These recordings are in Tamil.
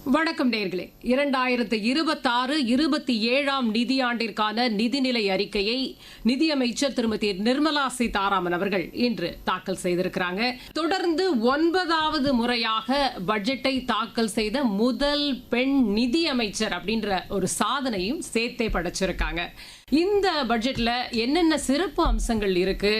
வணக்கம் நேர்களே. 2026-27 நிதியாண்டிற்கான நிதிநிலை அறிக்கையை நிதியமைச்சர் திருமதி நிர்மலா சீதாராமன் அவர்கள் இன்று தாக்கல் செய்திருக்கிறாங்க. தொடர்ந்து 9வது முறையாக பட்ஜெட்டை தாக்கல் செய்த முதல் பெண் நிதியமைச்சர் அப்படின்ற ஒரு சாதனையும் சேர்த்தே படைச்சிருக்காங்க. இந்த பட்ஜெட்ல என்னென்ன சிறப்பு அம்சங்கள் இருக்கு,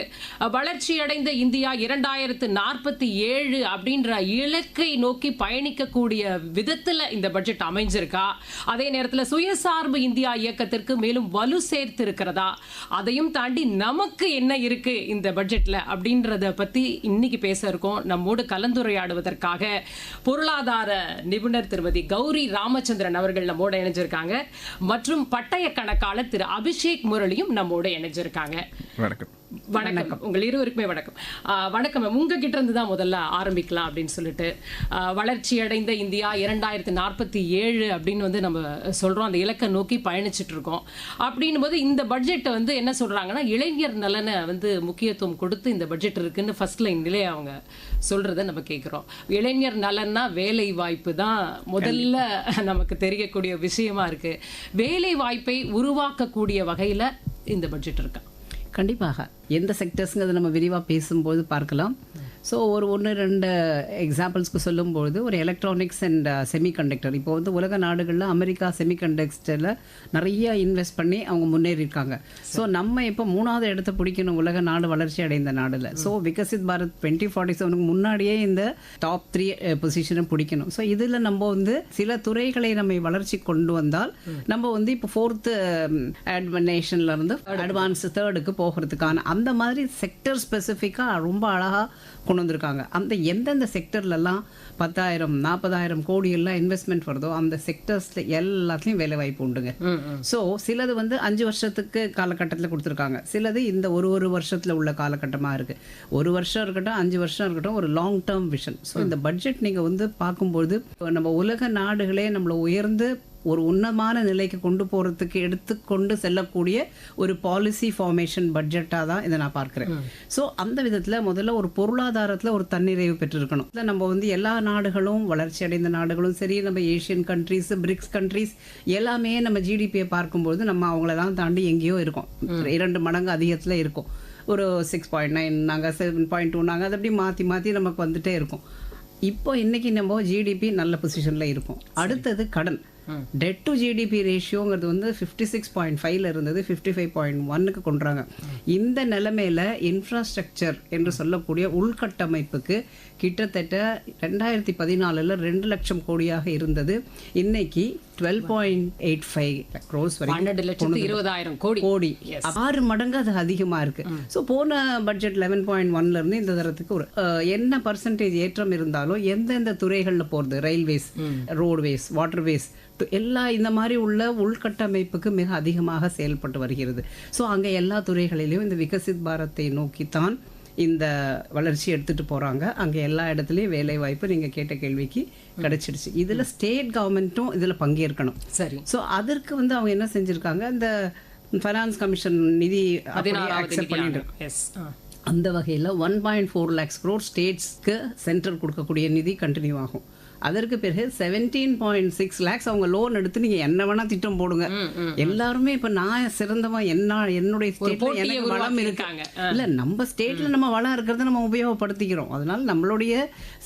வளர்ச்சியடைந்த இந்தியா 2047 அப்படின்ற இலக்கை நோக்கி பயணிக்கக்கூடிய விதத்துல இந்த பட்ஜெட் அமைஞ்சிருக்கா, அதே நேரத்தில் சுயசார்பு இந்தியா இயக்கத்திற்கு மேலும் வலு சேர்த்து இருக்கிறதா, அதையும் தாண்டி நமக்கு என்ன இருக்கு இந்த பட்ஜெட்ல அப்படின்றத பத்தி இன்னைக்கு பேச இருக்கோம். நம்மோடு கலந்துரையாடுவதற்காக பொருளாதார நிபுணர் திருமதி கௌரி ராமச்சந்திரன் அவர்கள் நம்மோட இணைஞ்சிருக்காங்க. மற்றும் பட்டய கணக்காளர் திரு அபிஷேக் முரளியும் நம்மோட இணைஞ்சிருக்காங்க. வணக்கம். வணக்கம். உங்கள் இருவருக்குமே வணக்கம். வணக்கம். உங்ககிட்ட இருந்து தான் முதல்ல ஆரம்பிக்கலாம் அப்படின்னு சொல்லிட்டு, வளர்ச்சி அடைந்த இந்தியா 2047 அப்படின்னு வந்து நம்ம சொல்றோம். அந்த இலக்கை நோக்கி பயணிச்சுட்டு இருக்கோம். அப்படின்னும் போது இந்த பட்ஜெட்டை வந்து என்ன சொல்றாங்கன்னா, இளைஞர் நலனை வந்து முக்கியத்துவம் கொடுத்து இந்த பட்ஜெட் இருக்குன்னு ஃபர்ஸ்ட் லைன்லேயே அவங்க சொல்றதை நம்ம கேட்குறோம். இளைஞர் நலன்னா வேலை வாய்ப்பு தான் முதல்ல நமக்கு தெரியக்கூடிய விஷயமா இருக்கு. வேலை வாய்ப்பை உருவாக்கக்கூடிய வகையில இந்த பட்ஜெட் இருக்கா? கண்டிப்பாக. எந்த செக்டர்ஸுங்கிறது நம்ம விரிவாக பேசும்போது பார்க்கலாம். ஸோ ஒன்று ரெண்டு எக்ஸாம்பிள்ஸ்க்கு சொல்லும்போது, ஒரு எலக்ட்ரானிக்ஸ் அண்ட் செமிகண்டக்டர், இப்போ வந்து உலக நாடுகளில் அமெரிக்கா செமிகண்டக்டரில் நிறைய இன்வெஸ்ட் பண்ணி அவங்க முன்னேறியிருக்காங்க. ஸோ நம்ம இப்போ 3வது இடத்தை பிடிக்கணும் உலக நாடு, வளர்ச்சி அடைந்த நாடில். ஸோ விகசித் பாரத் 2047 முன்னாடியே இந்த டாப் 3 பொசிஷனை பிடிக்கணும். ஸோ இதில் நம்ம வந்து சில துறைகளை நம்ம வளர்ச்சி கொண்டு வந்தால் நம்ம வந்து இப்போ 4th நேஷன்ல இருந்து அட்வான்ஸ் 3க்கு போகிறதுக்கான அந்த மாதிரி செக்டர் ஸ்பெசிஃபிக்காக ரொம்ப அழகாக கொண்டு வந்திருக்காங்க. அந்த எந்தெந்த செக்டர்லலாம் 10,000 40,000 கோடி எல்லாம் இன்வெஸ்ட்மெண்ட் வருதோ அந்த செக்டர்ஸ்ல எல்லாத்துலேயும் வேலை வாய்ப்பு உண்டுங்க. ஸோ சிலது வந்து 5 வருஷத்துக்கு காலகட்டத்தில் கொடுத்துருக்காங்க, சிலது இந்த ஒரு வருஷத்தில் உள்ள காலகட்டமாக இருக்கு. 1 வருஷம் இருக்கட்டும், 5 வருஷம் இருக்கட்டும், ஒரு லாங் டேர்ம் விஷன். ஸோ இந்த பட்ஜெட் நீங்கள் வந்து பார்க்கும்போது நம்ம உலக நாடுகளே நம்மளை உயர்ந்து ஒரு உன்னதமான நிலைக்கு கொண்டு போகிறதுக்கு எடுத்துக்கொண்டு செல்லக்கூடிய ஒரு பாலிசி ஃபார்மேஷன் பட்ஜெட்டாக தான் இதை நான் பார்க்குறேன். ஸோ அந்த விதத்தில் முதல்ல ஒரு பொருளாதாரத்தில் ஒரு தன்னிறைவு பெற்றிருக்கணும். இல்லை நம்ம வந்து எல்லா நாடுகளும், வளர்ச்சி அடைந்த நாடுகளும் சரி, நம்ம ஏஷியன் கண்ட்ரீஸ், பிரிக்ஸ் கண்ட்ரீஸ் எல்லாமே நம்ம ஜிடிபியை பார்க்கும்போது நம்ம அவங்களெல்லாம் தாண்டி எங்கேயோ இருக்கோம், 2 மடங்கு அதிகத்தில் இருக்கும். ஒரு 6.9 நாங்கள் 7.2 நாங்கள் அது அப்படி மாற்றி மாற்றி நமக்கு வந்துட்டே இருக்கும். இப்போ இன்னைக்கு நம்ம ஜிடிபி நல்ல பொசிஷனில் இருக்கும். அடுத்தது கடன். டெட் டு ஜிடிபி ரேஷியோங்கிறது வந்து 56.5 இருந்தது, 55.1க்கு கொண்டுறாங்க. இந்த நிலைமையில இன்ஃப்ராஸ்ட்ரக்சர் என்று சொல்லக்கூடிய உள்கட்டமைப்புக்கு கிட்டத்தட்ட 2014 2 லட்சம் கோடியாக இருந்தது. இன்னைக்கு 12.85 crores வரைக்கும் 12,20,000 கோடி. 6 மடங்கு அது அதிகமாக இருக்கு. ஸோ போன பட்ஜெட் 11.1ல இருந்து இந்த தரத்துக்கு ஒரு என்ன பர்சன்டேஜ் ஏற்றம் இருந்தாலும் எந்தெந்த துறைகளில் போகிறது, ரயில்வேஸ், ரோட்வேஸ், வாட்டர்வேஸ் எல்லா இந்த மாதிரி உள்ள உள்கட்டமைப்புக்கு மிக அதிகமாக செயல்பட்டு வருகிறது. ஸோ அங்கே எல்லா துறைகளிலையும் இந்த விகசித் பாரத்தை நோக்கித்தான் இந்த வளர்ச்சி எடுத்துட்டு போறாங்க. அங்கே எல்லா இடத்துலையும் வேலை வாய்ப்பு நீங்க கேட்ட கேள்விக்கு கிடைச்சிடுச்சு. இதுல ஸ்டேட் கவர்மெண்ட்டும் இதுல பங்கேற்கணும். சரி. ஸோ அதற்கு வந்து அவங்க என்ன செஞ்சிருக்காங்க, இந்த ஃபைனான்ஸ் கமிஷன் நிதி அக்செப்ட் பண்ணிட்டு அந்த வகையில் 1.4 lakhs crore ஸ்டேட்ஸ்க்கு சென்ட்ரல் கொடுக்கக்கூடிய நிதி கண்டினியூ ஆகும். அதற்கு பிறகு 17.6 lakhs அவங்க லோன் எடுத்து நீங்க என்ன வேணா திட்டம் போடுங்க. எல்லாருமே இப்ப நான் சிறந்தவா, என்னுடைய ஸ்டேட்ல எனக்கு வளம் இருக்காங்க இல்ல, நம்ம ஸ்டேட்ல நம்ம வளம் இருக்கிறத நம்ம உபயோகப்படுத்திக்கிறோம். அதனால நம்மளுடைய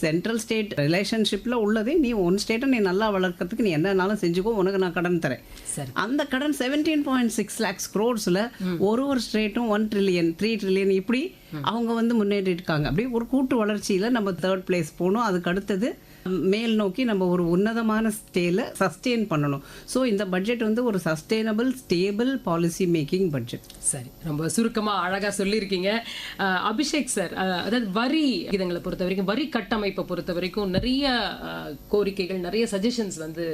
சென்ட்ரல் ஸ்டேட் ரிலேஷன்ஷிப்ல உள்ளதே, நீ ஒன் ஸ்டேட்டை நீ நல்லா வளர்க்கறதுக்கு நீ என்னன்னாலும் செஞ்சுக்கோ, உனக்கு நான் கடன் தரேன். அந்த கடன் 17.6 lakhs crores ஒரு ஸ்டேட்டும் 1 trillion 3 trillion இப்படி அவங்க வந்து முன்னேறி இருக்காங்க. அப்படி ஒரு கூட்டு வளர்ச்சியில நம்ம 3rd place போகணும். அதுக்கு அடுத்தது மேல் நோக்கி நம்ம ஒரு உன்னதமான ஸ்டேல சஸ்டெயின் பண்ணணும். ஸோ இந்த பட்ஜெட் வந்து ஒரு sustainable stable policy making budget. சரி, ரொம்ப சுருக்கமாக அழகாக சொல்லியிருக்கீங்க. அபிஷேக் சார், அதாவது வரி விகிதங்களை பொறுத்த வரைக்கும், வரி கட்டமைப்பை பொறுத்த வரைக்கும் நிறைய கோரிக்கைகள், நிறைய சஜஷன்ஸ் வந்து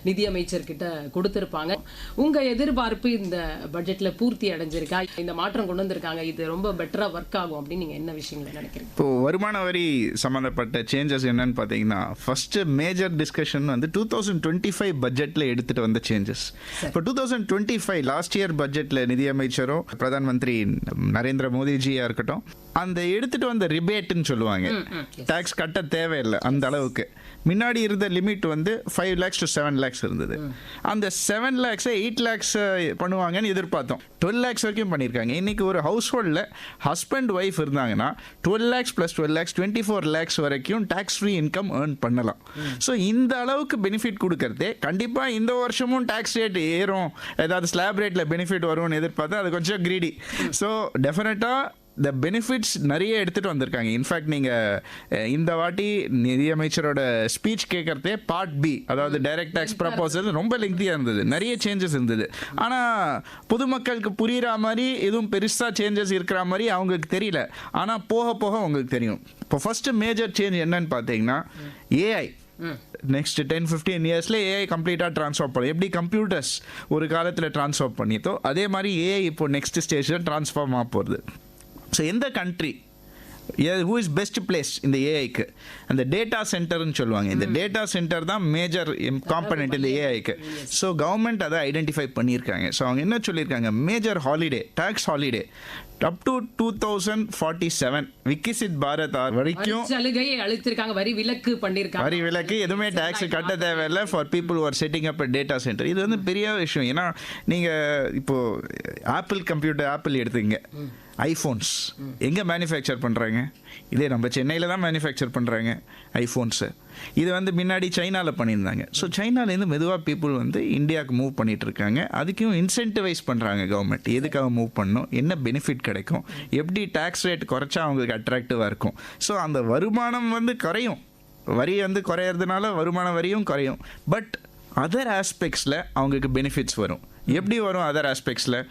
நிதியமைச்சர்கிட்ட கொடுத்துருப்பாங்க. உங்கள் எதிர்பார்ப்பு இந்த பட்ஜெட்டில் பூர்த்தி அடைஞ்சிருக்கா? இந்த மாற்றம் கொண்டு வந்திருக்காங்க, இது ரொம்ப பெட்டராக ஒர்க் ஆகும் அப்படின்னு நீங்கள் என்ன விஷயங்களை நினைக்கிறீங்க? இப்போ வருமான வரி சம்மந்தப்பட்ட சேஞ்சஸ் என்னன்னு பார்த்தீங்கன்னா, ஃபர்ஸ்ட் மேஜர் டிஸ்கஷன் வந்து 2025 பட்ஜெட்ல எடுத்துட்டு வந்த சேஞ்சஸ். இப்போ 2025 லாஸ்ட் இயர் பட்ஜெட்ல நிதியமைச்சரும் பிரதான் மந்திரி நரேந்திர மோடிஜியா இருக்கட்டும், அந்த எடுத்துட்டு வந்த ரிபேட்னு சொல்லுவாங்க, டாக்ஸ் கட்ட தேவையில்லை அந்த அளவுக்கு. முன்னாடி இருந்த லிமிட் வந்து 5 lakhs to 7 lakhs இருந்தது. அந்த 7 lakhs 8 lakhs பண்ணுவாங்கன்னு எதிர்பார்த்தோம். 12 lakhs வரைக்கும் பண்ணியிருக்காங்க. இன்னைக்கு ஒரு ஹவுஸ் ஹோல்டில் ஹஸ்பண்ட் ஒய்ஃப் இருந்தாங்கன்னா 12 lakhs plus 12 lakhs 24 lakhs வரைக்கும் டாக்ஸ் ஃப்ரீ இன்கம் ஏர்ன் பண்ணலாம். ஸோ இந்த அளவுக்கு பெனிஃபிட் கொடுக்கறதே கண்டிப்பாக இந்த வருஷமும் டாக்ஸ் ரேட் ஏறும், ஏதாவது ஸ்லாப் ரேட்டில் பெனிஃபிட் வரும்னு எதிர்பார்த்தா அது கொஞ்சம் கிரீடி. ஸோ டெஃபினட்டாக த பெனிஃபிட்ஸ் நிறைய எடுத்துகிட்டு வந்திருக்காங்க. இன்ஃபேக்ட் நீங்கள் இந்த வாட்டி நிதியமைச்சரோட ஸ்பீச் கேட்குறதே பார்ட் பி, அதாவது டைரக்ட் டேக்ஸ் ப்ரப்போசல் ரொம்ப லெங்க்தியாக இருந்தது, நிறைய சேஞ்சஸ் இருந்தது. ஆனால் பொதுமக்களுக்கு புரிகிற மாதிரி எதுவும் பெருசாக சேஞ்சஸ் இருக்கிற மாதிரி அவங்களுக்கு தெரியல. ஆனால் போக போக உங்களுக்கு தெரியும். இப்போ ஃபஸ்ட்டு மேஜர் சேஞ்ச் என்னன்னு பார்த்தீங்கன்னா ஏஐ. நெக்ஸ்ட் 10-15 இயர்ஸில் ஏஐ கம்ப்ளீட்டாக ட்ரான்ஸ்ஃபார்ம் பண்ணும். எப்படி கம்ப்யூட்டர்ஸ் ஒரு காலத்தில் ட்ரான்ஸ்ஃபார்ம் பண்ணித்தோ அதே மாதிரி ஏஐ இப்போ நெக்ஸ்ட் ஸ்டேஜில் ட்ரான்ஸ்ஃபார்ம் ஆக போகிறது. ஸோ எந்த country who is best place இந்த ஏஐக்கு? அந்த டேட்டா சென்டர்னு சொல்லுவாங்க. இந்த டேட்டா சென்டர் தான் மேஜர் காம்பனண்ட் இந்த ஏஐக்கு. ஸோ கவர்மெண்ட் அதை ஐடென்டிஃபை பண்ணியிருக்காங்க. ஸோ அவங்க என்ன சொல்லியிருக்காங்க, major holiday, tax holiday up to 2047 Viksit Bharat வரைக்கும் சலுகையை அளித்திருக்காங்க. வரி விலக்கு பண்ணியிருக்காங்க. வரி விலக்கு, எதுவுமே டாக்ஸ் கட்ட தேவையில்லை for people are setting up data centre. இது வந்து பெரிய விஷயம். ஏன்னா நீங்கள் இப்போ ஆப்பிள் கம்ப்யூட்டர், ஆப்பிள் எடுத்துங்க, ஐஃபோன்ஸ் எங்கே மேனுஃபேக்சர் பண்ணுறாங்க? இதே நம்ம சென்னையில் தான் மேனுஃபேக்சர் பண்ணுறாங்க ஐஃபோன்ஸு. இது வந்து முன்னாடி சைனாவில் பண்ணியிருந்தாங்க. ஸோ சைனாலேருந்து மெதுவாக பீப்புள் வந்து இந்தியாவுக்கு மூவ் பண்ணிகிட்டு இருக்காங்க. அதுக்கும் இன்சென்டிவைஸ் பண்ணுறாங்க கவர்மெண்ட். எதுக்காக மூவ் பண்ணணும், என்ன பெனிஃபிட் கிடைக்கும், எப்படி டேக்ஸ் ரேட் குறைச்சா அவங்களுக்கு அட்ராக்டிவாக இருக்கும். ஸோ அந்த வருமானம் வந்து குறையும், வரி வந்து குறையிறதுனால வருமான வரியும் குறையும். பட் அதர் ஆஸ்பெக்ட்ஸில் அவங்களுக்கு பெனிஃபிட்ஸ் வரும். எப்படி வரும் அதர் ஆஸ்பெக்ட்ஸில்?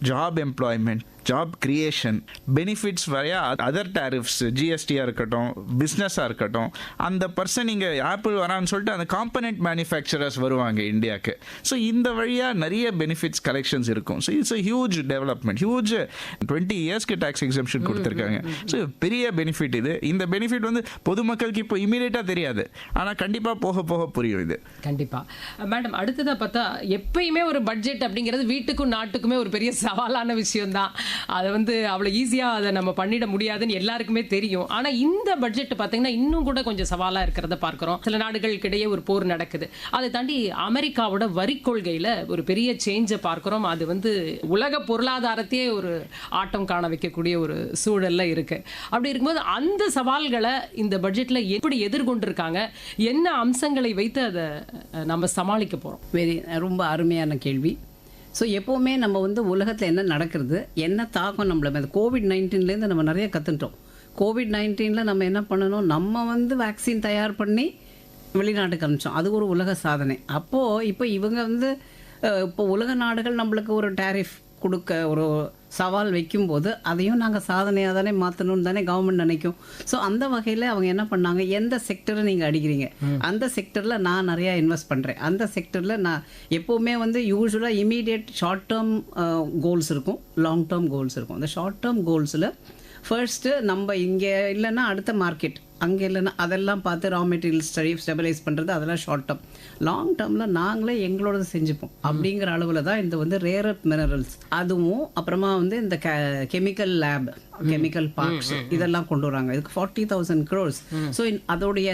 Job employment, job creation, benefits வரையா அதர் டேரிஃப்ஸ், ஜிஎஸ்டியாக இருக்கட்டும், பிஸ்னஸாக இருக்கட்டும். அந்த பர்சன் இங்கே ஆப்பிள் வரான்னு சொல்லிட்டு அந்த காம்பனண்ட் மேனுஃபேக்சரர்ஸ் வருவாங்க இந்தியாவுக்கு. ஸோ இந்த வழியாக நிறைய பெனிஃபிட்ஸ் கலெக்ஷன்ஸ் இருக்கும். So it's a huge development. Huge 20 இயர்ஸ்க்கு டேக்ஸ் எக்ஸம்ஷன் கொடுத்துருக்காங்க. ஸோ பெரிய பெனிஃபிட் இது. இந்த பெனிஃபிட் வந்து பொதுமக்களுக்கு இப்போ இமீடியட்டாக தெரியாது, ஆனால் கண்டிப்பாக போக போக புரியும் இது. கண்டிப்பாக மேடம். அடுத்ததாக பார்த்தா எப்பயுமே ஒரு பட்ஜெட் அப்படிங்கிறது வீட்டுக்கும் நாட்டுக்குமே ஒரு பெரிய சவாலான விஷயம்தான். அதை வந்து அவ்வளோ ஈஸியாக அதை நம்ம பண்ணிட முடியாதுன்னு எல்லாருக்குமே தெரியும். ஆனால் இந்த பட்ஜெட் பார்த்தீங்கன்னா இன்னும் கூட கொஞ்சம் சவாலாக இருக்கிறத பார்க்குறோம். சில நாடுகளுக்கு இடையே ஒரு போர் நடக்குது. அதை தாண்டி அமெரிக்காவோட வரி கொள்கையில் ஒரு பெரிய சேஞ்சை பார்க்குறோம். அது வந்து உலக பொருளாதாரத்தையே ஒரு ஆட்டம் காண வைக்கக்கூடிய ஒரு சூழல்ல இருக்கு. அப்படி இருக்கும்போது அந்த சவால்களை இந்த பட்ஜெட்டில் எப்படி எதிர்கொண்டிருக்காங்க, என்ன அம்சங்களை வைத்து அதை நம்ம சமாளிக்க போகிறோம்? ரொம்ப அருமையான கேள்வி. ஸோ எப்போவுமே நம்ம வந்து உலகத்தில் என்ன நடக்கிறது, என்ன தாக்கம் நம்மள இந்த COVID-19லேருந்து நம்ம நிறைய கற்றுட்டோம். COVID-19ல் நம்ம என்ன பண்ணணும், நம்ம வந்து வேக்சின் தயார் பண்ணி வெளிநாட்டுக்கு அனுப்பிச்சோம். அது ஒரு உலக சாதனை. அப்போது இப்போ இவங்க வந்து இப்போ உலக நாடுகள் நம்மளுக்கு ஒரு டேரிஃப் கொடுக்க ஒரு சவால் வைக்கும்போது அதையும் நாங்கள் சாதனையாக தானே மாற்றணும்னு தானே கவர்மெண்ட் நினைக்கும். ஸோ அந்த வகையில் அவங்க என்ன பண்ணாங்க, எந்த செக்டரை நீங்கள் அடிக்கிறீங்க, அந்த செக்டரில் நான் நிறையா இன்வெஸ்ட் பண்ணுறேன், அந்த செக்டரில் நான் எப்போவுமே வந்து யூஸ்வலாக இமீடியட் ஷார்ட் டேர்ம் கோல்ஸ் இருக்கும், லாங் டேர்ம் கோல்ஸ் இருக்கும். அந்த ஷார்ட் டேர்ம் கோல்ஸில் ஃபர்ஸ்ட்டு நம்ம இங்கே இல்லைன்னா அடுத்த மார்க்கெட், அங்கே இல்லைன்னா அதெல்லாம் பார்த்து ரா மெட்டீரியல்ஸ் ஸ்டெபிலைஸ் பண்ணுறது, அதெல்லாம் ஷார்ட் டேர்ம். லாங் டேர்மில் நாங்களே எங்களோட செஞ்சுப்போம் அப்படிங்கிற அளவில் தான் இந்த வந்து ரேர் எர்த் மினரல்ஸ், அதுவும் அப்புறமா வந்து இந்த கெமிக்கல் லேப், கெமிக்கல் பார்க்ஸ் இதெல்லாம் கொண்டு வராங்க. இதுக்கு 40,000 crores. ஸோ அதோடைய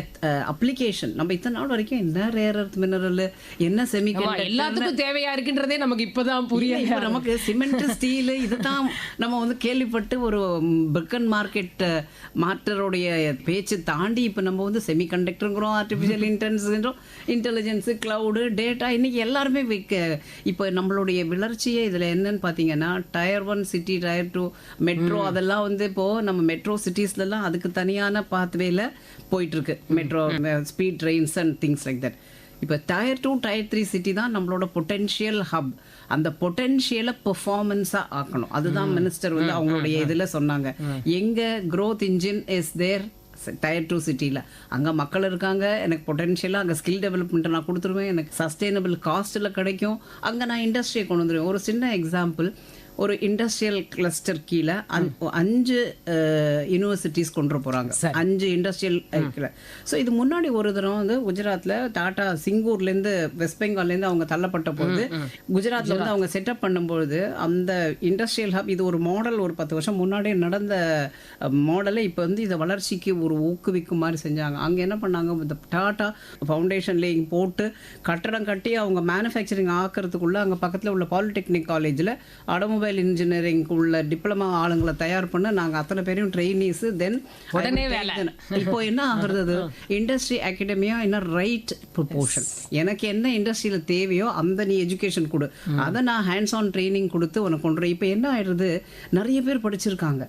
அப்ளிகேஷன் நம்ம இத்தனை நாள் வரைக்கும் என்ன ரேர் எர்த் மினரல், என்ன செமிகண்டக்டர், எல்லாத்துக்கும் தேவையா இருக்குன்றதே நமக்கு இப்போதான் புரியல. நமக்கு சிமெண்ட், ஸ்டீல் இதுதான் நம்ம வந்து கேள்விப்பட்டு ஒரு பிரிக் அண்ட் மார்க்கெட் மார்க்கெட்டருடைய பேச்சு தாண்டி இப்போ நம்ம வந்து செமிகண்டக்டருங்கிறோம், ஆர்டிஃபிஷியல் இன்டெலிஜென்ஸு, கிளவுடு, டேட்டா, இன்னைக்கு எல்லாருமே இப்போ நம்மளுடைய வளர்ச்சியே இதில் என்னன்னு பார்த்தீங்கன்னா Tier 1 சிட்டி, Tier 2 மெட்ரோ, அதெல்லாம் வந்து இப்போது நம்ம மெட்ரோ சிட்டிஸ்லாம் அதுக்கு தனியான பாத்வேல போயிட்டுருக்கு. Metro speed trains and things like that. இப்போ Tier 2 Tier 3 சிட்டி தான் நம்மளோட பொட்டென்ஷியல் ஹப். அந்த பொட்டென்ஷியலை பெர்ஃபார்மன்ஸாக ஆக்கணும். அதுதான் மினிஸ்டர் வந்து அவங்களுடைய இதில் சொன்னாங்க. எங்கே growth engine is there, Tier 2 சிட்டியில் அங்கே மக்கள் இருக்காங்க, எனக்கு பொட்டென்ஷியலாக அங்கே ஸ்கில் டெவலப்மெண்ட்டை நான் கொடுத்துருவேன், எனக்கு சஸ்டெயினபிள் காஸ்ட்டில் கிடைக்கும், அங்கே நான் இண்டஸ்ட்ரியை கொண்டு வந்துடுவேன். ஒரு சின்ன எக்ஸாம்பிள், ஒரு இண்டஸ்ட்ரியல் கிளஸ்டர் கீழே 5 யூனிவர்சிட்டிஸ் கொண்டு போகிறாங்க, 5 இண்டஸ்ட்ரியல். ஸோ இது முன்னாடி ஒரு தரம் வந்து குஜராத்தில் டாடா சிங்கூர்லேருந்து வெஸ்ட் பெங்கால்லேருந்து அவங்க தள்ளப்பட்ட போது குஜராத்தில் வந்து அவங்க செட்டப் பண்ணும்பொழுது அந்த இண்டஸ்ட்ரியல் ஹப் இது ஒரு மாடல், ஒரு 10 வருஷம் முன்னாடியே நடந்த மாடலை இப்போ வந்து இதை வளர்ச்சிக்கு ஒரு ஊக்குவிக்கும் மாதிரி செஞ்சாங்க. அங்கே என்ன பண்ணாங்க, இந்த டாடா ஃபவுண்டேஷன் லேயிங் போட்டு கட்டடம் கட்டி அவங்க மேனுஃபேக்சரிங் ஆக்கிறதுக்குள்ள அங்கே பக்கத்தில் உள்ள பாலிடெக்னிக் காலேஜில் ஆட்டோமொபைல் இன்ஜினியரிங் உள்ள டிப்ளமா ஆளுங்களை தயார் பண்ண நாங்கள் அத்தனை பேரையும் ட்ரெயினிஸ். தென் உடனே வேலை. இப்போ என்ன ஆகுறது, இண்டஸ்ட்ரி அகாடமியா என்ன ரைட் ப்ரொபோர்ஷன், எனக்கு என்ன இண்டஸ்ட்ரியில் தேவையோ அந்த நீ எஜுகேஷன் கொடு, அதை நான் ஹேண்ட்ஸ் ஆன் ட்ரைனிங் கொடுத்து உனக்கு கொண்டு. இப்போ என்ன ஆயிடுது, நிறைய பேர் படிச்சிருக்காங்க.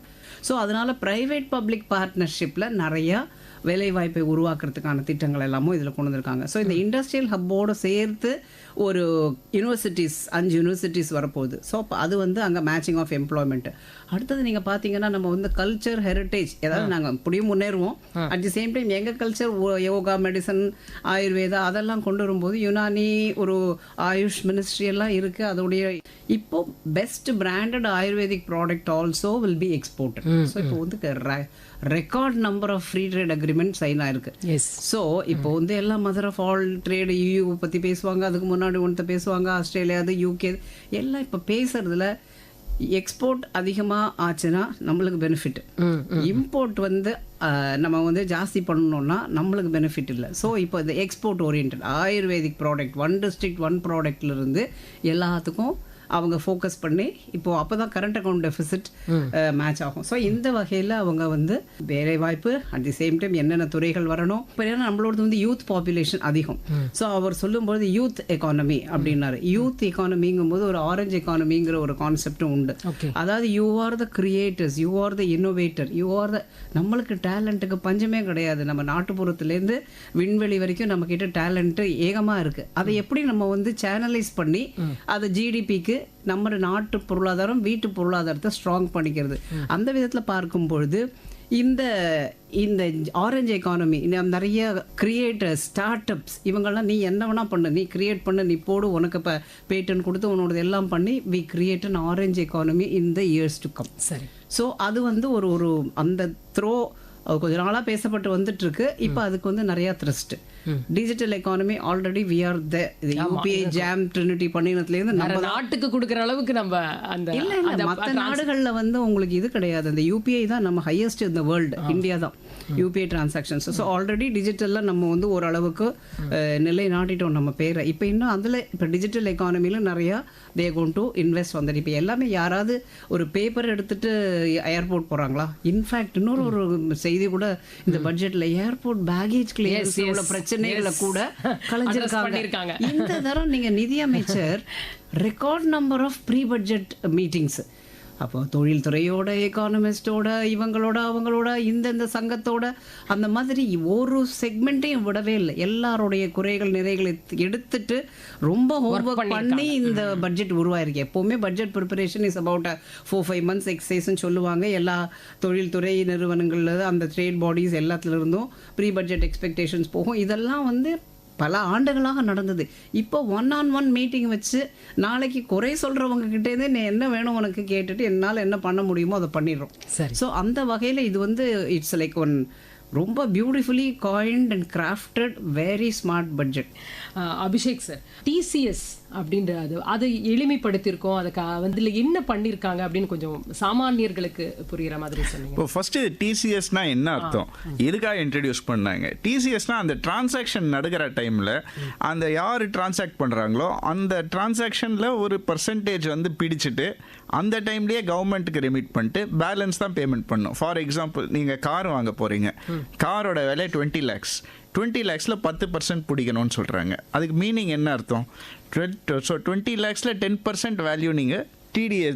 ஸோ அதனால ப்ரைவேட் பப்ளிக் பார்ட்னர்ஷிப்பில் நிறையா வேலைவாய்ப்பை உருவாக்குறதுக்கான திட்டங்கள் எல்லாமும் இதில் கொண்டு வந்திருக்காங்க. ஸோ இந்த இண்டஸ்ட்ரியல் ஹப்போடு சேர்த்து ஒரு யூனிவர்சிட்டிஸ் 5 யூனிவர்சிட்டிஸ் வரப்போகுது. ஸோ அது வந்து அங்கே மேட்சிங் ஆஃப் எம்ப்ளாய்மெண்ட். அடுத்தது நீங்கள் பார்த்தீங்கன்னா நம்ம வந்து கல்ச்சர் ஹெரிட்டேஜ் ஏதாவது நாங்கள் அப்படியும் முன்னேறுவோம். அட் தி சேம் டைம் எங்கள் கல்ச்சர் யோகா, மெடிசன், ஆயுர்வேதா அதெல்லாம் கொண்டு வரும்போது யுனானி ஒரு ஆயுஷ் மினிஸ்ட்ரி எல்லாம் இருக்குது. அதோடைய இப்போ best branded ayurvedic product also will be exported. So இப்போ வந்து record number of free trade agreement sign ஆயிருக்கு. ஸோ இப்போ வந்து எல்லாம் mother of all trade EU பற்றி பேசுவாங்க, அதுக்கு முன்னாடி ஒன்று பேசுவாங்க, ஆஸ்திரேலியா, அது UK எல்லாம் இப்போ பேசுறதுல எக்ஸ்போர்ட் அதிகமாக ஆச்சுன்னா நம்மளுக்கு பெனிஃபிட், இம்போர்ட் வந்து நம்ம வந்து ஜாஸ்தி பண்ணணும்னா நம்மளுக்கு பெனிஃபிட் இல்லை. ஸோ இப்போ இந்த export orient ayurvedic product 1 district 1 ப்ராடக்ட்லேருந்து எல்லாத்துக்கும் அவங்க ஃபோக்கஸ் பண்ணி இப்போ அப்போ தான் கரண்ட் அக்கௌண்ட் டெஃபிசிட் மேட்ச் ஆகும். ஸோ இந்த வகையில் அவங்க வந்து வேலை வாய்ப்பு அட் தி சேம் டைம் என்னென்ன துறைகள் வரணும். இப்போ ஏன்னா நம்மளோடது வந்து யூத் பாப்புலேஷன் அதிகம். ஸோ அவர் சொல்லும்போது யூத் எக்கானமி அப்படின்னாரு. யூத் எக்கானமிங்கும் போது ஒரு ஆரஞ்ச் எக்கானமிங்கிற ஒரு கான்செப்டும் உண்டு. அதாவது you are the creators, you are the innovator, you are த நம்மளுக்கு டேலண்ட்டுக்கு பஞ்சமே கிடையாது. நம்ம நாட்டுப்புறத்துலேருந்து விண்வெளி வரைக்கும் நம்ம கிட்ட டேலண்ட்டு ஏகமாக இருக்குது. அதை எப்படி நம்ம வந்து சேனலைஸ் பண்ணி அதை ஜிடிபிக்கு நம்ம நாட்டு பொருளாதாரம் வீட்டு பொருளாதாரத்தை ஸ்ட்ராங் பண்ணிக்கிறது. அந்த விதத்தில் பார்க்கும் பொழுது இந்த இந்த ஆரஞ்ச் எக்கானமி நிறைய கிரியேட்டர்ஸ், ஸ்டார்ட் அப்ஸ் இவங்கெல்லாம் நீ என்ன வேணா பண்ணு, நீ கிரியேட் பண்ணு, நீ போடு, உனக்கு இப்போ பேட்டன் கொடுத்து உன்னோட எல்லாம் பண்ணி we create an orange economy in the years to come. சரி. ஸோ அது வந்து ஒரு அந்த த்ரோ கொஞ்ச நாளாக பேசப்பட்டு வந்துட்டு இருக்கு. இப்போ அதுக்கு வந்து நிறைய thrust. Digital economy already we are the UPI JAM trinity பண்ணினதுலேருந்து நம்ம நாட்டுக்கு கொடுக்குற அளவுக்கு நம்ம அந்த இல்லை மற்ற நாடுகளில் வந்து உங்களுக்கு இது கிடையாது. அந்த யூபிஐ தான் நம்ம ஹையஸ்ட் இந்த வேர்ல்டு, இந்தியா தான் யூபிஐ டிரான்சாக்ஷன்ஸ். ஸோ ஆல்ரெடி டிஜிட்டலில் நம்ம வந்து ஓரளவுக்கு நிலை நாட்டிட்டோம் நம்ம பேரை. இப்போ இன்னும் அதில் இப்போ டிஜிட்டல் எக்கானமியில் நிறையா தே கோன் டு இன்வெஸ்ட் வந்துட்டு. இப்போ எல்லாமே யாராவது ஒரு பேப்பர் எடுத்துட்டு ஏர்போர்ட் போகிறாங்களா? இன்ஃபேக்ட் இன்னொரு செய்தி கூட இந்த பட்ஜெட்ல ஏர்போர்ட் பேகேஜ் கிளியரன்ஸ் உள்ள பிரச்சனைகளை கூட கலைஞ்சிருக்காங்க. இந்த தரம் நீங்க நிதி அமைச்சர் record number of pre budget meetings, அப்போ தொழில்துறையோட, எக்கானமிஸ்டோட, இவங்களோட, அவங்களோட, இந்த சங்கத்தோட அந்த மாதிரி ஒரு செக்மெண்ட்டையும் விடவே இல்லை. எல்லாருடைய குறைகள் நிறைகளை எடுத்துட்டு ரொம்ப ஹோம்ஒர்க் பண்ணி இந்த பட்ஜெட் உருவாயிருக்கு. எப்போவுமே budget preparation is about 4-5 months எக்ஸசைஸ்ன்னு சொல்லுவாங்க. எல்லா தொழில்துறை நிறுவனங்கள்ல அந்த ட்ரேட் பாடிஸ் எல்லாத்துல இருந்தும் ப்ரீ பட்ஜெட் எக்ஸ்பெக்டேஷன்ஸ் போகும். இதெல்லாம் வந்து பல ஆண்டுகளாக நடந்தது. இப்போ 1-on-1 மீட்டிங் வச்சு நாளைக்கு குறை சொல்கிறவங்க கிட்டேருந்து நீ என்ன வேணும் உனக்கு கேட்டுட்டு என்னால் என்ன பண்ண முடியுமோ அதை பண்ணிடுறோம். ஸோ அந்த வகையில் இது வந்து இட்ஸ் லைக் ஒன் ரொம்ப beautifully coined and crafted very smart budget. Abhishek sir, TCS அப்படின்ற அதை எளிமைப்படுத்தியிருக்கோம், அதுக்கு வந்து என்ன பண்ணியிருக்காங்க அப்படின்னு கொஞ்சம் சாமானியர்களுக்கு புரிகிற மாதிரி சொன்னீங்க. இப்போ ஃபர்ஸ்ட் டிசிஎஸ்னா என்ன அர்த்தம், எதுக்காக இன்ட்ரடியூஸ் பண்ணாங்க? டிசிஎஸ்னா அந்த டிரான்சாக்ஷன் நடக்கிற டைமில் அந்த யார் டிரான்சாக்ட் பண்ணுறாங்களோ அந்த டிரான்சாக்ஷனில் ஒரு பர்சன்டேஜ் வந்து பிடிச்சிட்டு அந்த டைம்லேயே கவர்மெண்ட்டுக்கு ரெமிட் பண்ணிட்டு பேலன்ஸ் தான் பேமெண்ட் பண்ணும். ஃபார் எக்ஸாம்பிள் நீங்கள் கார் வாங்க போகிறீங்க, காரோட விலை 20 lakhs, 20 lakhsல 10% பிடிக்கணும்னு சொல்கிறாங்க. அதுக்கு மீனிங் என்ன அர்த்தம்? ஸோ 20 lakhsல 10% வேல்யூ நீங்கள்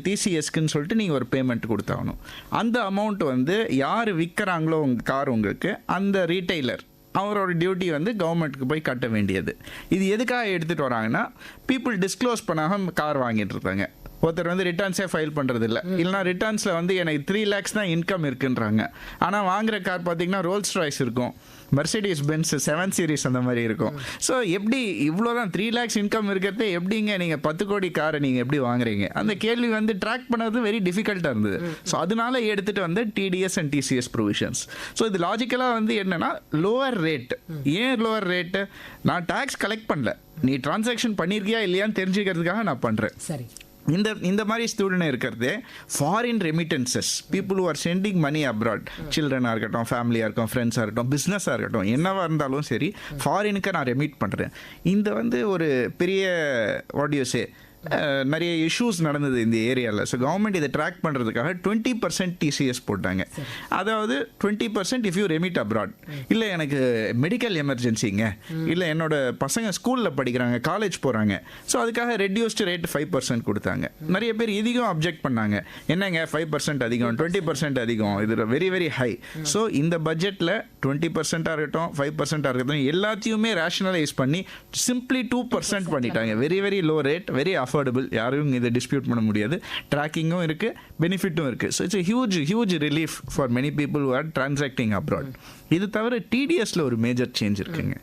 டிசிஎஸ்க்குன்னு சொல்லிட்டு நீங்கள் ஒரு பேமெண்ட் கொடுத்தாகணும். அந்த அமௌண்ட் வந்து யார் விற்கிறாங்களோ உங்கள் கார் உங்களுக்கு, அந்த ரீட்டைலர் அவரோட டியூட்டி வந்து கவர்மெண்ட்டுக்கு போய் கட்ட வேண்டியது. இது எதுக்காக எடுத்துகிட்டு வராங்கன்னா, பீப்புள் டிஸ்க்ளோஸ் பண்ணாமல் கார் வாங்கிட்டு இருக்காங்க. ஒருத்தர் வந்து ரிட்டர்ன்ஸே ஃபைல் பண்ணுறது இல்லை, இல்லைனா ரிட்டர்ன்ஸில் வந்து எனக்கு 3 lakhs தான் இன்கம் இருக்குன்றாங்க. ஆனால் வாங்குற கார் பார்த்தீங்கன்னா ரோல்ஸ் ராய்ஸ் இருக்கும், மெர்சிடிஸ் பென்ஸ் 7 சீரிஸ் அந்த மாதிரி இருக்கும். ஸோ எப்படி இவ்வளோதான் 3 lakhs இன்கம் இருக்கிறதே எப்படிங்க நீங்கள் 10 கோடி காரை நீங்கள் எப்படி வாங்குறீங்க? அந்த கேள்வி வந்து ட்ராக் பண்ணது வெரி டிஃபிகல்ட்டாக இருந்தது. ஸோ அதனால எடுத்துகிட்டு வந்து TDS and TCS provisions. So இது லாஜிக்கலாக வந்து என்னன்னா லோவர் ரேட். ஏன் லோவர் ரேட்டு? நான் டேக்ஸ் கலெக்ட் பண்ணல, நீ டிரான்சாக்ஷன் பண்ணியிருக்கியா இல்லையான்னு தெரிஞ்சுக்கிறதுக்காக நான் பண்ணுறேன். சரி, இந்த மாதிரி ஸ்டூடெண்ட் இருக்கிறது foreign remittances, people who are sending money abroad, சில்ட்ரனாக இருக்கட்டும், ஃபேமிலியாக இருக்கட்டும், ஃப்ரெண்ட்ஸாக இருக்கட்டும், பிஸ்னஸாக இருக்கட்டும், என்னவாக இருந்தாலும் சரி ஃபாரினுக்கு நான் ரெமிட் பண்ணுறேன். இந்த வந்து ஒரு பெரிய வாட் யூ சே நிறைய இஷ்யூஸ் நடந்தது இந்த ஏரியாவில். ஸோ கவர்மெண்ட் இதை ட்ராக் பண்ணுறதுக்காக 20% டிசிஎஸ் போட்டாங்க. அதாவது 20% இஃப் யூ ரெமிட் அப்ராட். இல்லை எனக்கு மெடிக்கல் எமர்ஜென்சிங்க, இல்லை என்னோட பசங்க ஸ்கூலில் படிக்கிறாங்க, காலேஜ் போகிறாங்க, ஸோ அதுக்காக ரெடியூஸ்டு ரேட் 5% கொடுத்தாங்க. நிறைய பேர் இதுக்கும் அப்ஜெக்ட் பண்ணாங்க, என்னங்க 5% அதிகம், 20% அதிகம், இது வெரி வெரி ஹை. ஸோ இந்த பட்ஜெட்டில் 20% இருக்கட்டும், 5% இருக்கட்டும், எல்லாத்தையுமே ரேஷனலைஸ் பண்ணி சிம்பிளி 2% பண்ணிட்டாங்க. Very very low rate, very affordable, யாரும் இதை டிஸ்பியூட் பண்ண முடியாது. ட்ராக்கிங்கும் இருக்குது, பெனிஃபிட்டும் இருக்குது. So it's huge relief for many people who R transacting abroad. இது தவிர டிடிஎஸ்ல ஒரு மேஜர் சேஞ்ச் இருக்குங்க.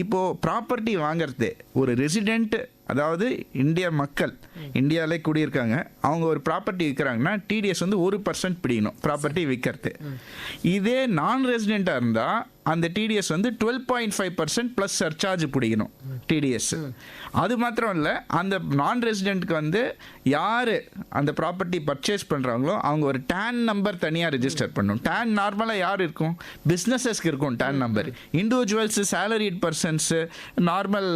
இப்போது ப்ராப்பர்ட்டி வாங்குறதே ஒரு ரெசிடென்ட், அதாவது இந்திய மக்கள் இந்தியாவிலே குடியிருக்காங்க, அவங்க ஒரு ப்ராப்பர்ட்டி விற்கிறாங்கன்னா டிடிஎஸ் வந்து 1% பிடிக்கணும் ப்ராப்பர்ட்டி விற்கிறது. இதே நான் ரெசிடெண்ட்டாக இருந்தால் அந்த டிடிஎஸ் வந்து 12.5% ப்ளஸ் சர்சார்ஜ் பிடிக்கணும் டிடிஎஸ். அது மாத்திரம் இல்லை, அந்த நான் ரெசிடென்ட்க்கு வந்து யார் அந்த ப்ராப்பர்ட்டி பர்ச்சேஸ் பண்ணுறாங்களோ அவங்க ஒரு டேன் நம்பர் தனியாக ரெஜிஸ்டர் பண்ணணும். டேன் நார்மலாக யார் இருக்கும்? பிஸ்னஸஸ்க்கு இருக்கும் TAN number. Individuals, salaried persons, normal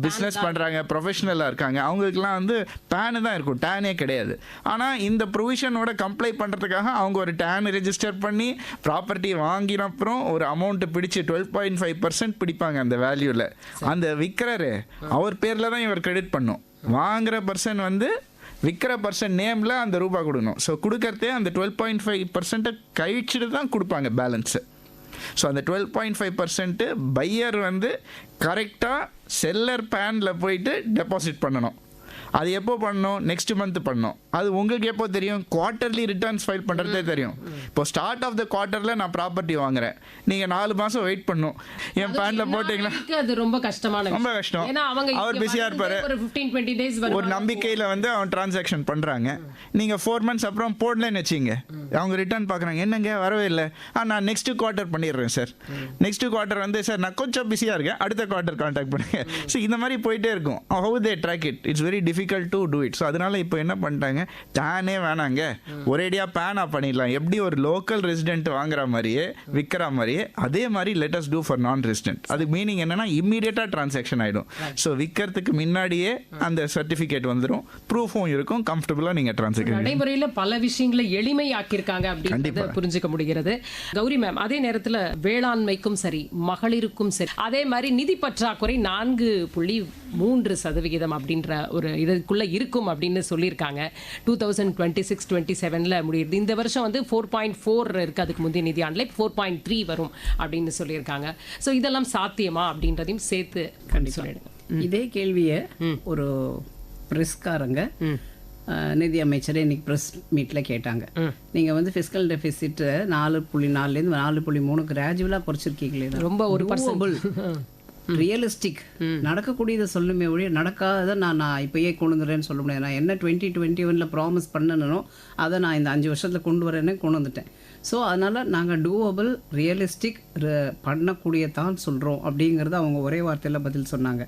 business பண்ணுறாங்க, ப்ரொஃபஷனலாக இருக்காங்க, அவங்களுக்குலாம் வந்து பேனு தான் இருக்கும், டேனே கிடையாது. ஆனால் இந்த ப்ரொவிஷனோட கம்ப்ளை பண்ணுறதுக்காக அவங்க ஒரு டேன் ரெஜிஸ்டர் பண்ணி ப்ராப்பர்ட்டி வாங்கினப்புறம் ஒரு அமௌண்ட்டு பிடிச்சி 12.5% பிடிப்பாங்க அந்த வேல்யூவில். அந்த விற்கிறாரு அவர் பேரில் தான் இவர் கிரெடிட் பண்ணும். வாங்குகிற பர்சன் வந்து விற்கிற பர்சன் நேமில் அந்த ரூபா கொடுக்கணும். ஸோ கொடுக்கறதே அந்த 12.5% கழிச்சுட்டு தான் கொடுப்பாங்க பேலன்ஸு. ஸோ அந்த 12.5% பையர் வந்து கரெக்டாக செல்லர் பேனில் போயிட்டு டெபாசிட் பண்ணணும். அது எப்போ பண்ணணும்? நெக்ஸ்ட் மந்த் பண்ணணும். அது உங்களுக்கு எப்போ தெரியும்? குவார்ட்டர்லி ரிட்டர்ன்ஸ் ஃபைல் பண்ணுறதே தெரியும். இப்போ ஸ்டார்ட் ஆஃப் த குவார்ட்டரில் நான் ப்ராப்பர்ட்டி வாங்குறேன், நீங்கள் 4 மாதம் வெயிட் பண்ணணும். என் பேனில் போட்டிங்கன்னா அது ரொம்ப கஷ்டமான, ரொம்ப கஷ்டம். அவர் பிஸியாக இருப்பார், ஒரு 15-20 days ஒரு நம்பிக்கையில் வந்து அவன் டிரான்சாக்ஷன் பண்ணுறாங்க. நீங்கள் 4 months அப்புறம் போடலன்னு வச்சிங்க, அவங்க ரிட்டர்ன் பார்க்குறாங்க, என்னங்க வரவே இல்லை, நான் நெக்ஸ்ட் குவார்ட்டர் பண்ணிடுறேன் சார், நெக்ஸ்ட் குவார்ட்டர் வந்து சார் நான் கொஞ்சம் பிஸியாக இருக்கேன், அடுத்த குவார்ட்டர் கான்டாக்ட் பண்ணுங்க. ஸோ இந்த மாதிரி போயிட்டே இருக்கும். How they track it, it's very difficult to do it. So அதனால இப்போ என்ன பண்ணிட்டாங்க, டேனே வேணாங்க, ஒரேடியாக பேனா பண்ணிடலாம். எப்படி ஒரு லோக்கல் ரெசிடென்ட் வாங்குற மாதிரியே விற்கிற மாதிரியே அதே மாதிரி let us do for non resident. அது மீனிங் என்னன்னா இம்மீடியட்டாக டிரான்சாக்ஷன் ஆகிடும். ஸோ விற்கிறதுக்கு முன்னாடியே அந்த சர்டிஃபிகேட் வந்துடும், ப்ரூஃபும் இருக்கும், கம்ஃபர்டபுளாக நீங்கள் டிரான்சாக்ஷன். நடைமுறையில் பல விஷயங்களை எளிமையாக்கியிருக்காங்க அப்படின்னு புரிஞ்சுக்க முடிகிறது. கௌரி மேம், அதே நேரத்தில் வேளாண்மைக்கும் சரி, மகளிருக்கும் சரி, அதே மாதிரி நிதி பற்றாக்குறை 4.3% அப்படின்ற ஒரு இதுக்குள்ள இருக்கும் அப்படின்னு சொல்லியிருக்காங்க. 2026-27 முடியுது. இந்த வருஷம் வந்து 4.4 இருக்கு, அதுக்கு முந்தைய நிதியாண்டில் 4.3 வரும் அப்படின்னு சொல்லியிருக்காங்க. ஸோ இதெல்லாம் சாத்தியமா அப்படின்றதையும் சேர்த்து சொல்லிடுங்க. இதே கேள்வியை ஒரு பிரஸ்காரங்க நிதி அமைச்சரே இன்னைக்கு ப்ரெஸ் மீட்டில் கேட்டாங்க. நீங்கள் வந்து ஃபிஸ்கல் டெபிசிட் 4.4லேருந்து 4.3 கிராஜுவலாக குறைச்சிருக்கீங்களே, ரொம்ப ஒரு ரியலிஸ்டிக் நடக்கக்கூடியதை சொல்லுமே ஒழிய நடக்காத நான் இப்போயே கொண்டு வந்துடுறேன்னு சொல்ல முடியாது. நான் என்ன 2021 ப்ராமிஸ் பண்ணணும் அதை நான் இந்த 5 வருஷத்தில் கொண்டு வரேன்னு கொண்டு வந்துட்டேன். ஸோ அதனால் நாங்கள் டூவபிள், ரியலிஸ்டிக் பண்ணக்கூடிய தான் சொல்கிறோம் அப்படிங்கிறத அவங்க ஒரே வார்த்தையில் பதில் சொன்னாங்க.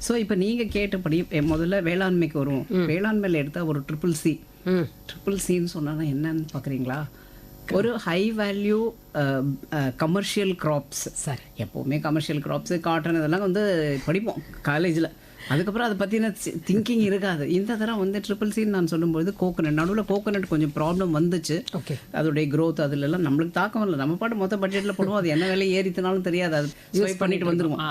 ஸோ இப்போ நீங்கள் கேட்டபடி முதல்ல வேளாண்மைக்கு வருவோம். வேளாண்மையில் எடுத்தால் ஒரு ட்ரிபிள் சின்னு சொன்னா என்னன்னு பார்க்குறீங்களா? ஒரு high value commercial crops. Sir எப்போவுமே கமர்ஷியல் கிராப்ஸு, காட்டன் இதெல்லாம் வந்து படிப்போம் காலேஜில். அதுக்கப்புறம் அதை பற்றின திங்கிங் இருக்காது. இந்த தரம் வந்து ட்ரிபிள் சின்னு நான் சொல்லும்போது கோகோனட், நடுவில் கோகோனட் கொஞ்சம் ப்ராப்ளம் வந்துச்சு. அதோடைய க்ரோத் அதுலலாம் நம்மளுக்கு தாக்கம் இல்லை. நம்ம பாட்டு மொத்த பட்ஜெட்டில் போடுவோம், அது என்ன வேலை ஏறித்தினாலும் தெரியாது, அது ஸ்வைப் பண்ணிட்டு வந்துடுவோம்.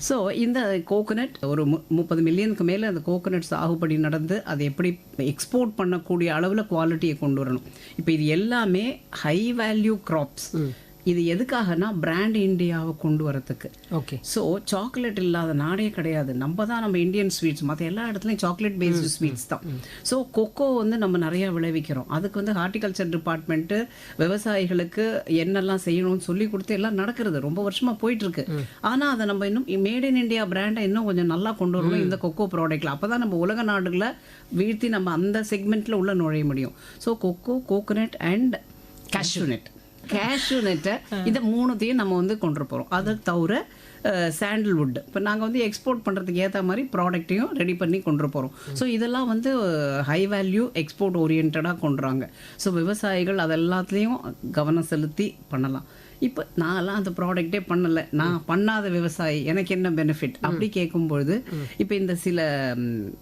ஸோ இந்த கோகோனட் ஒரு 30 மில்லியனுக்கு மேலே அந்த கோகோனட் சாகுபடி நடந்து அதை எப்படி எக்ஸ்போர்ட் பண்ணக்கூடிய அளவில் குவாலிட்டியை கொண்டு வரணும். இப்போ இது எல்லாமே ஹை வேல்யூ கிராப்ஸ். இது எதுக்காகனா பிராண்ட் இந்தியாவை கொண்டு வரதுக்கு. ஓகே. ஸோ சாக்லேட் இல்லாத நாடே கிடையாது. நம்ம இந்தியன் ஸ்வீட்ஸ், மற்ற எல்லா இடத்துலையும் சாக்லேட் பேஸ்டு ஸ்வீட்ஸ் தான். ஸோ கொக்கோ வந்து நம்ம நிறையா விளைவிக்கிறோம். அதுக்கு வந்து ஹார்டிகல்ச்சர் டிபார்ட்மெண்ட்டு விவசாயிகளுக்கு என்னெல்லாம் செய்யணும்னு சொல்லி கொடுத்து எல்லாம் நடக்கிறது, ரொம்ப வருஷமாக போயிட்டுருக்கு. ஆனால் அதை நம்ம இன்னும் மேட் இன் இந்தியா பிராண்டை இன்னும் கொஞ்சம் நல்லா கொண்டு வரணும் இந்த கொக்கோ ப்ராடக்ட்டில். அப்போ தான் நம்ம உலக நாடுகளை வீழ்த்தி நம்ம அந்த செக்மெண்ட்டில் உள்ள நுழைய முடியும். ஸோ கொக்கோ, கோகோனட் அண்ட் கேஷ்யூநட்டை இந்த மூணுத்தையும் நம்ம வந்து கொண்டு போகிறோம். அதை தவிர சாண்டில்வுட் இப்போ நாங்கள் வந்து எக்ஸ்போர்ட் பண்ணுறதுக்கு ஏற்ற மாதிரி ப்ராடக்ட்டையும் ரெடி பண்ணி கொண்டு போகிறோம். ஸோ இதெல்லாம் வந்து ஹை வேல்யூ எக்ஸ்போர்ட் ஓரியன்டாக கொண்டுறாங்க. ஸோ விவசாயிகள் அதெல்லாத்துலேயும் கவனம் செலுத்தி பண்ணலாம். இப்போ நான்லாம் அந்த ப்ராடக்டே பண்ணலை, நான் பண்ணாத விவசாயி, எனக்கு என்ன பெனிஃபிட் அப்படி கேட்கும்பொழுது இப்போ இந்த சில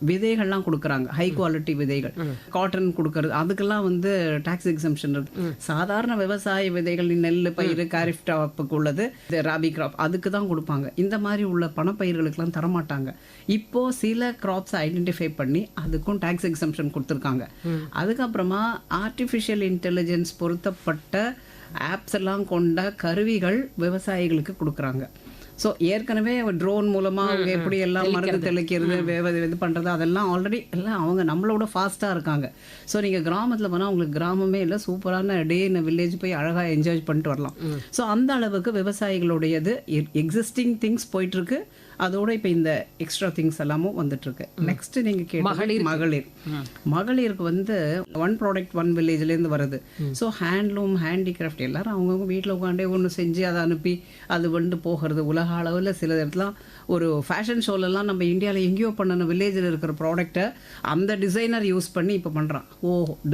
விதைகள்லாம் கொடுக்குறாங்க, ஹை குவாலிட்டி விதைகள், காட்டன் கொடுக்கறது, அதுக்கெல்லாம் வந்து டாக்ஸ் எக்ஸம்ஷன் இருக்கு. சாதாரண விவசாய விதைகள், நெல் பயிர், காரிஃப் டாப்புக்கு உள்ளது, ராபி கிராப், அதுக்கு தான் கொடுப்பாங்க. இந்த மாதிரி உள்ள பணப்பயிர்களுக்கெல்லாம் தரமாட்டாங்க. இப்போ சில கிராப்ஸ் ஐடென்டிஃபை பண்ணி அதுக்கும் டாக்ஸ் எக்ஸம்ஷன் கொடுத்துருக்காங்க. அதுக்கப்புறமா ஆர்டிஃபிஷியல் இன்டெலிஜென்ஸ் பொருத்தப்பட்ட ஆப்ஸ் எல்லாம் கொண்ட கருவிகள் விவசாயிகளுக்கு கொடுக்குறாங்க. ஸோ ஏற்கனவே ட்ரோன் மூலமாக அவங்க எப்படி எல்லாம் மருந்து தெளிக்கிறது, இது பண்ணுறது, அதெல்லாம் ஆல்ரெடி எல்லாம் அவங்க நம்மளோட ஃபாஸ்ட்டாக இருக்காங்க. ஸோ நீங்கள் கிராமத்தில் போனால் உங்களுக்கு கிராமமே இல்லை, சூப்பரான டே இன் வில்லேஜ் போய் அழகாக என்ஜாய் பண்ணிட்டு வரலாம். ஸோ அந்த அளவுக்கு விவசாயிகளுடையது எக்ஸிஸ்டிங் திங்ஸ் போயிட்டுருக்கு. அதோட இப்போ இந்த எக்ஸ்ட்ரா திங்ஸ் எல்லாமும் வந்துட்டுருக்கு. நெக்ஸ்ட் நீங்கள் கேட்ட மகளிருக்கு வந்து ஒன் ப்ராடக்ட் ஒன் வில்லேஜ்லேருந்து வருது. ஸோ ஹேண்ட்லூம், ஹேண்டிகிராஃப்ட் எல்லாரும் அவங்கவுங்க வீட்டில் உட்காண்டே ஒன்று செஞ்சு அதை அனுப்பி அது வந்து போகிறது. உலக அளவில் சில இடத்துல ஒரு ஃபேஷன் ஷோலெல்லாம் நம்ம இந்தியாவில் எங்கேயோ பண்ணணும், வில்லேஜில் இருக்கிற ப்ராடக்டை அந்த டிசைனர் யூஸ் பண்ணி இப்போ பண்ணுறான்.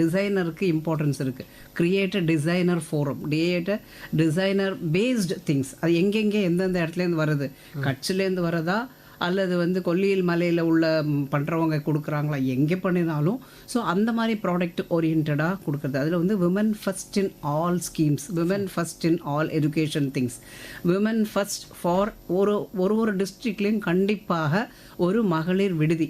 டிசைனருக்கு இம்பார்ட்டன்ஸ் இருக்குது. Create a designer forum, create a designer based things. அது எங்கெங்கே எந்தெந்த இடத்துலேருந்து வருது, கட்சிலேருந்து வரதா அல்லது வந்து கொல்லியில் மலையில் உள்ள பண்ணுறவங்க கொடுக்குறாங்களா, எங்கே பண்ணினாலும். ஸோ அந்த மாதிரி ப்ராடக்ட் ஓரியன்டாக கொடுக்குறது. அதில் வந்து women first in all schemes, women first in all education things, women first for ஒரு டிஸ்ட்ரிக்ட்லேயும் கண்டிப்பாக ஒரு மகளிர் விடுதி.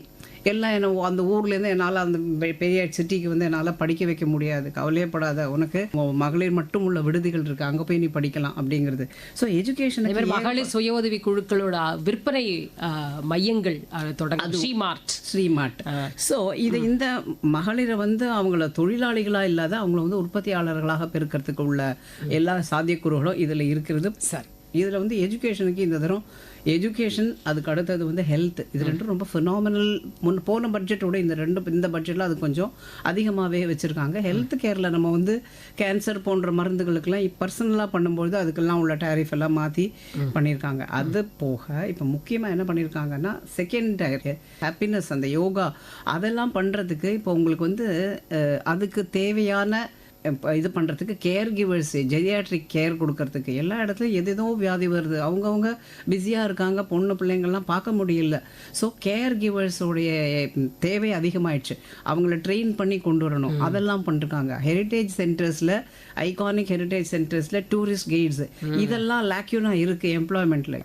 எல்லாம் என்ன அந்த ஊர்லேருந்து என்னால் அந்த பெரிய சிட்டிக்கு வந்து என்னால் படிக்க வைக்க முடியாது, கவலையப்படாத, உனக்கு மகளிர் மட்டும் உள்ள விடுதிகள் இருக்குது, அங்கே போய் நீ படிக்கலாம் அப்படிங்கிறது. ஸோ எஜுகேஷன் மகளிர் சுய உதவி குழுக்களோட விற்பனை மையங்கள் தொடங்க ஸ்ரீமார்ட். ஸோ இது இந்த மகளிரை வந்து அவங்கள தொழிலாளிகளாக இல்லாத அவங்கள வந்து உற்பத்தியாளர்களாக பெருக்கிறதுக்கு உள்ள எல்லா சாத்தியக்கூறுகளும் இதில் இருக்கிறது. சார் இதில் வந்து எஜுகேஷனுக்கு இந்த தரம் எஜுகேஷன், அதுக்கு அடுத்தது வந்து ஹெல்த், இது ரெண்டும் ரொம்ப ஃபினாமினல். போன பட்ஜெட்டோட இந்த பட்ஜெட்டில் அது கொஞ்சம் அதிகமாகவே வச்சுருக்காங்க. ஹெல்த் கேரில் நம்ம வந்து கேன்சர் போன்ற மருந்துகளுக்கெல்லாம் பர்சனலாக பண்ணும்போது அதுக்கெல்லாம் உள்ள டேரிஃப் எல்லாம் மாற்றி பண்ணியிருக்காங்க. அது போக இப்போ முக்கியமாக என்ன பண்ணியிருக்காங்கன்னா செகண்ட் டயர் ஹாப்பினஸ், அந்த யோகா அதெல்லாம் பண்ணுறதுக்கு இப்போ உங்களுக்கு வந்து அதுக்கு தேவையான இது பண்ணுறதுக்கு கேர் கிவர்ஸ், ஜெரியாட்ரிக் கேர் கொடுக்கறதுக்கு எல்லா இடத்துலையும் எதோ வியாதி வருது, அவங்கவுங்க பிஸியாக இருக்காங்க, பொண்ணு பிள்ளைங்கள்லாம் பார்க்க முடியல. ஸோ கேர் கிவர்ஸோடைய தேவை அதிகமாகிடுச்சு, அவங்கள ட்ரெயின் பண்ணி கொண்டு வரணும். அதெல்லாம் பண்ணிருக்காங்க. ஹெரிட்டேஜ் சென்டர்ஸில், ஐகானிக் ஹெரிட்டேஜ் சென்டர்ஸில் டூரிஸ்ட் கைட்ஸு, இதெல்லாம் லேக்யூனா இருக்குது எம்ப்ளாய்மெண்ட்டில்.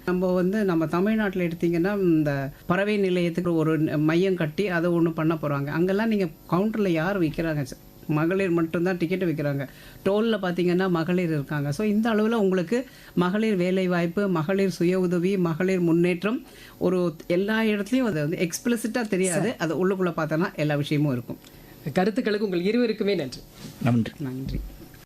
நம்ம தமிழ்நாட்டில் எடுத்திங்கன்னா இந்த பறவை நிலையத்துக்கு ஒரு மையம் கட்டி அதை ஒன்று பண்ண போகிறாங்க. அங்கெல்லாம் நீங்கள் கவுண்டரில் யார் விற்கிறாங்க, மகளிர் மட்டும்தான் டிக்கெட்டு விற்கிறாங்க. டோலில் பார்த்தீங்கன்னா மகளிர் இருக்காங்க. ஸோ இந்த அளவில் உங்களுக்கு மகளிர் வேலைவாய்ப்பு, மகளிர் சுய உதவி, மகளிர் முன்னேற்றம் ஒரு எல்லா இடத்துலையும் அது வந்து எக்ஸ்பிளிசிட்டாக தெரியாது, அது உள்ளுக்குள்ளே பார்த்தோன்னா எல்லா விஷயமும் இருக்கும். கருத்துக்களுக்கு உங்கள் இருவருக்குமே நன்றி. நன்றி. நன்றி.